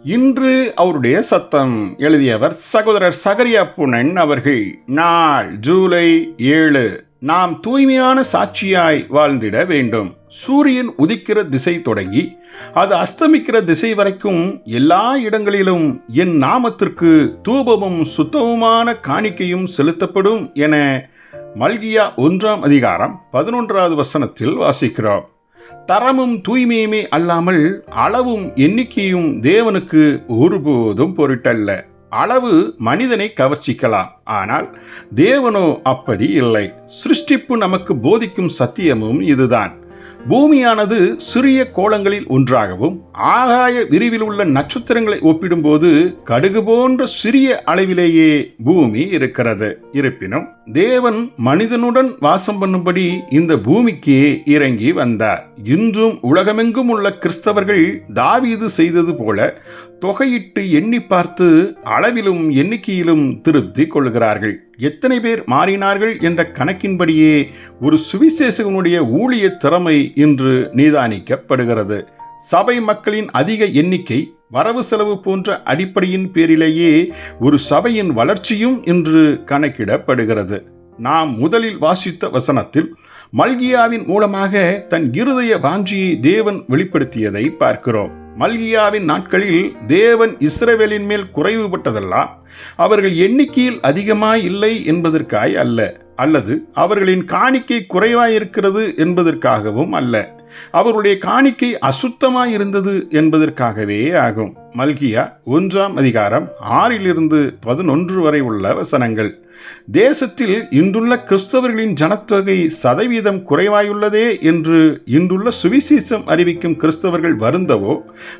இன்று அவருடைய சத்தம். எழுதியவர் சகோதரர் சகரியா புனன் அவர்கள். நாள் ஜூலை 7. நாம் தூய்மையான சாட்சியாய் வாழ்ந்திட வேண்டும். சூரியன் உதிக்கிற திசை தொடங்கி அது அஸ்தமிக்கிற திசை வரைக்கும் எல்லா இடங்களிலும் என் நாமத்திற்கு தூபமும் சுத்தமுமான காணிக்கையும் செலுத்தப்படும் என மல்கியா 1 வசனத்தில் வாசிக்கிறோம். தரமும் தூய்மையுமே அல்லாமல் அளவும் எண்ணிக்கையும் தேவனுக்கு ஒருபோதும் பொருட்டல்ல. அளவு மனிதனை கவர்ச்சிக்கலாம், ஆனால் தேவனோ அப்படி இல்லை. சிருஷ்டிப்பு நமக்கு போதிக்கும் சத்தியமும் இதுதான். பூமியானது சிறிய கோளங்களில் ஒன்றாகவும் ஆகாய விரிவில் உள்ள நட்சத்திரங்களை ஒப்பிடும்போது கடுகு போன்ற சிறிய அளவிலேயே பூமி இருக்கிறது. இருப்பினும் தேவன் மனிதனுடன் வாசம் பண்ணும்படி இந்த பூமிக்கு இறங்கி வந்தார். இன்றும் உலகமெங்கும் உள்ள கிறிஸ்தவர்கள் தாவீது செய்தது போல தொகையிட்டு எண்ணி பார்த்து அளவிலும் எண்ணிக்கையிலும் திருப்தி கொள்கிறார்கள். எத்தனை பேர் மாறினார்கள் என்ற கணக்கின்படியே ஒரு சுவிசேஷகனுடைய ஊழிய திறமை இன்று நிதானிக்கப்படுகிறது. சபை மக்களின் அதிக எண்ணிக்கை, வரவு செலவு போன்ற அடிப்படையின் பேரிலேயே ஒரு சபையின் வளர்ச்சியும் இன்று கணக்கிடப்படுகிறது. நாம் முதலில் வாசித்த வசனத்தில் மல்கியாவின் மூலமாக தன் இருதய வாஞ்சியை தேவன் வெளிப்படுத்தியதை பார்க்கிறோம். மல்கியாவின் நாட்களில் தேவன் இஸ்ரவேலின் மேல் குறைவுபட்டதெல்லாம் அவர்கள் எண்ணிக்கையில் அதிகமாய் இல்லை என்பதற்காய் அல்ல, அல்லது அவர்களின் காணிக்கை குறைவாயிருக்கிறது என்பதற்காகவும் அல்ல, அவருடைய காணிக்கை அசுத்தமாயிருந்தது என்பதற்காகவே ஆகும். மல்கியா 1:6 வரை உள்ள வசனங்கள். தேசத்தில் இன்றுள்ள கிறிஸ்தவர்களின் ஜனத்தொகை சதவீதம் குறைவாயுள்ளதே என்று இன்றுள்ள சுவிசேஷம் அறிவிக்கும் கிறிஸ்தவர்கள் வருந்தவோ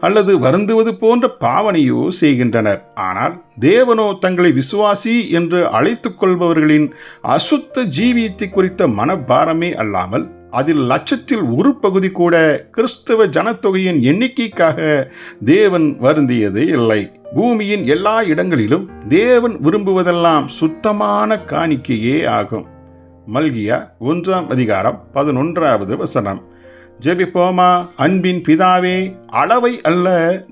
அல்லது வருந்துவது போன்ற பாவனையோ செய்கின்றனர். ஆனால் தேவனோ தங்களை விசுவாசி என்று அழைத்துக் கொள்பவர்களின் அசுத்த ஜீவியத்தை குறித்த மனபாரமே அல்லாமல் அதில் லட்சத்தில் ஒரு பகுதி கூட கிறிஸ்தவ ஜனத்தொகையின் எண்ணிக்கைக்காக தேவன் வருந்தியது இல்லை. பூமியின் எல்லா இடங்களிலும் தேவன் விரும்புவதெல்லாம் சுத்தமான காணிக்கையே ஆகும். மல்கியா 1:11 வசனம். ஜெபிப்போமா. அன்பின் பிதாவே, அளவை அல்ல,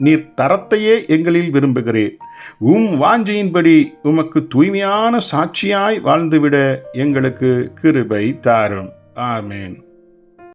நீர் தரத்தையே எங்களில் விரும்புகிறீர். வாஞ்சையின்படி உமக்கு தூய்மையான சாட்சியாய் வாழ்ந்துவிட எங்களுக்கு கிருபை தாரும். ஆமேன்.